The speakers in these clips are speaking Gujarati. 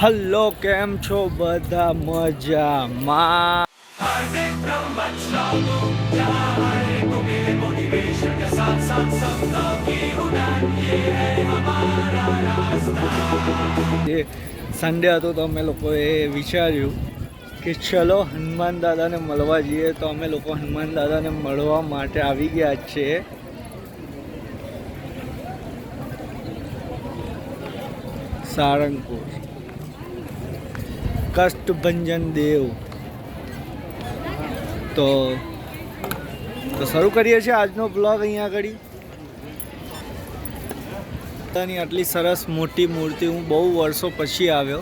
હલો, કેમ છો બધા? મજામાં? સન્ડે હતો તો અમે લોકોએ વિચાર્યું કે ચલો હનુમાન દાદાને મળવા જઈએ, તો અમે લોકો હનુમાન દાદાને મળવા માટે આવી ગયા છે. સારંગપુર કષ્ટભંજન દેવ. તો શરૂ કરીએ છીએ આજનો બ્લોગ. અહીંયા આગળ દાદાની આટલી સરસ મોટી મૂર્તિ, હું બહુ વર્ષો પછી આવ્યો.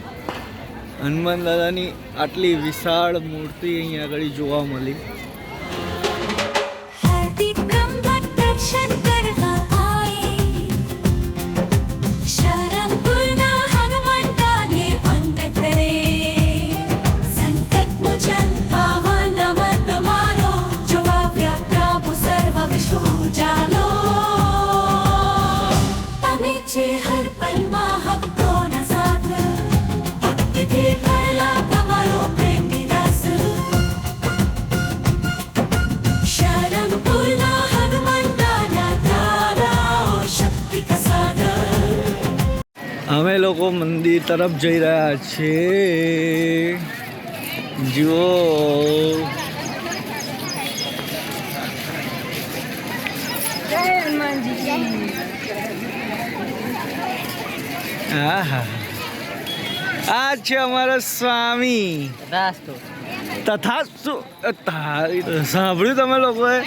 હનુમાન દાદાની આટલી વિશાળ મૂર્તિ અહીંયા આગળ જોવા મળી. અમે લોકો મંદિર તરફ જઈ રહ્યા છીએ. જુઓ, આ છે અમારા સ્વામી. તથાસ્તુ. સાંભળ્યું તમે લોકોએ?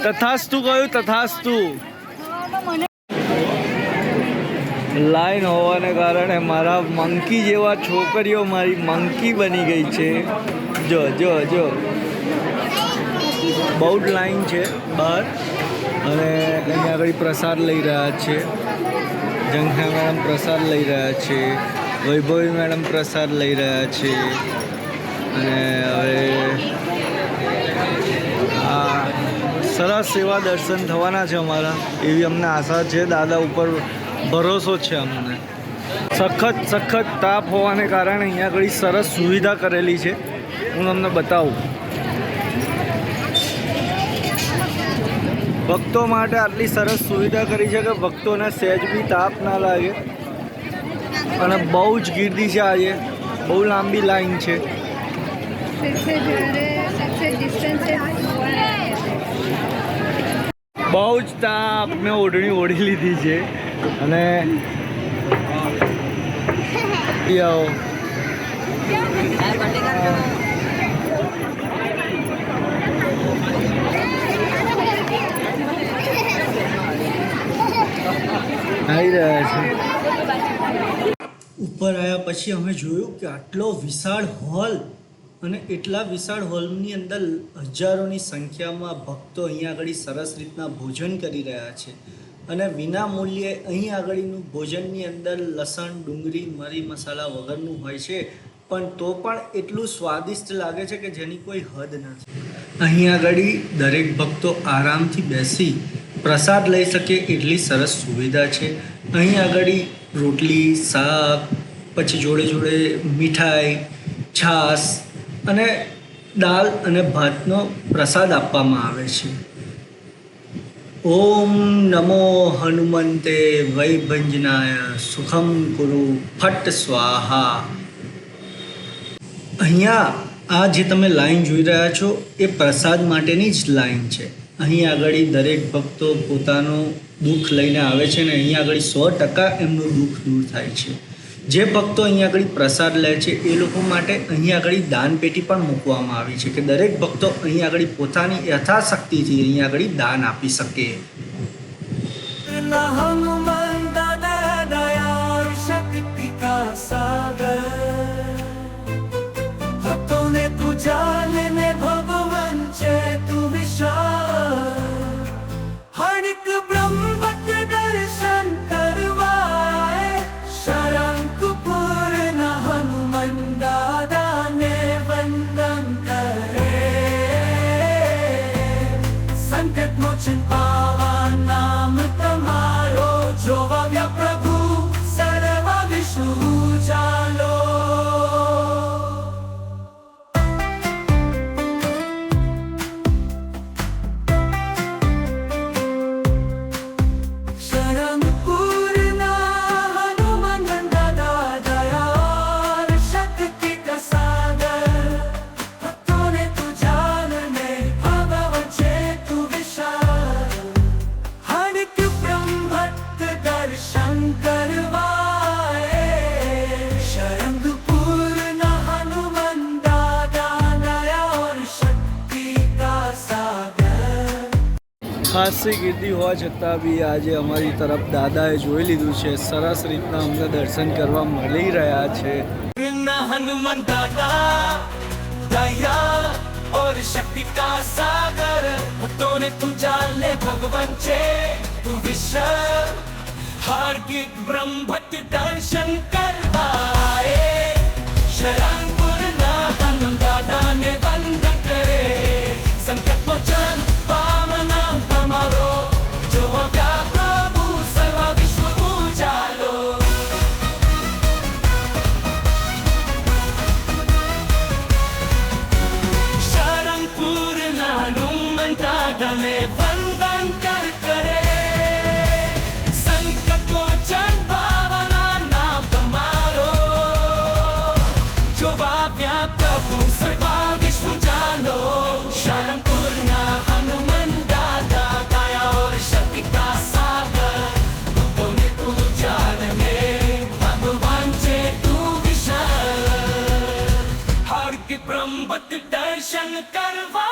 તથાસ્તુ કહ્યું? તથાસ્તુ. લાઈન હોવાને કારણે મારા મંકી જેવા છોકરીઓ મારી મંકી બની ગઈ છે. જો જો જો, બહુ જ લાઈન છે બહાર. અને અહીંયા આગળ પ્રસાદ લઈ રહ્યા છે. જંખા મેડમ પ્રસાદ લઈ રહ્યા છે. વૈભવી મેડમ પ્રસાદ લઈ રહ્યા છે. અને હવે આ સરસ એવા દર્શન થવાના છે અમારા, એવી અમને આશા છે. દાદા ઉપર ભરોસો છે અમને. સખત તાપ હોવાને કારણે અહીંયા આગળ સરસ સુવિધા કરેલી છે. હું તમને બતાવું. ભક્તો માટે આટલી સરસ સુવિધા કરી છે કે ભક્તોને સહેજ બી તાપ ના લાગે. અને બહુ જ ગીર્દી છે આજે, બહુ લાંબી લાઈન છે. બહુ જ તાપ. મેં ઓઢણી ઓઢી લીધી છે. અને આવો આવી રહ્યા છે. ઉપર આવ્યા પછી અમે જોયું કે આટલો વિશાળ હોલ, અને એટલા વિશાળ હોલની અંદર હજારોની સંખ્યામાં ભક્તો અહીંયા આગળ સરસ રીતના ભોજન કરી રહ્યા છે. અને વિના મૂલ્યે અહીં આગળનું ભોજનની અંદર લસણ, ડુંગળી, મરી મસાલા વગરનું હોય છે, પણ તો પણ એટલું સ્વાદિષ્ટ લાગે છે કે જેની કોઈ હદ નથી. અહીં આગળ દરેક ભક્તો આરામથી બેસી પ્રસાદ લઈ શકે એટલી સરસ સુવિધા છે. અહીં આગળ રોટલી, શાક, પછી જોડે જોડે મીઠાઈ, છાશ અને દાળ અને ભાતનો પ્રસાદ આપવામાં આવે છે. ઓમ નમો હનુમંતે વૈભંજનાય સુખમ કુરુ ફટ સ્વાહા. અહીંયા આ જે તમે લાઈન જોઈ રહ્યા છો એ પ્રસાદ માટેની જ લાઈન છે. અહીં આગળ દરેક ભક્તો પોતાનું દુઃખ લઈને આવે છે, અને અહીં આગળ 100% એમનું દુઃખ દૂર થાય છે. જે ભક્તો અહીંયા આગળ પ્રસાદ લે છે એ લોકો માટે અહીં આગળ દાન પેટી પણ મૂકવામાં આવી છે કે દરેક ભક્તો અહીં આગળ પોતાની યથાશક્તિથી અહીં આગળ દાન આપી શકે. प्रभु सर्व विष्णु जालो. ખાસી ગીર્દી હોવા છતાં બી આજે અમારી તરફ દાદાએ જોઈ લીધું છે. સરસ રીતના અમને દર્શન કરવા મળી રહ્યા છે. हनुमान दादा दया और शक्ति का सागर भक्तों ने तू जान ले भगवान छे तू विश्व हार की ब्रह्म भट्ट दर्शन करवाए शरणपुर ना हनुमान दादा ने वंदन करे संकट मोचन पावना हमारो जो हो गया प्रभु सर्व विश्व उजालो में वंदन कर करे संकट मोचन भावना नाम तुम्हारो जो व्याप्त प्रभु सर्वा विश्व जानो शरण पूर्णा हनुमान दादा दया और शक्ति का सागर भक्तों ने तू जान में भगवान से तू विशाल हर की ब्रह्म दर्शन करवा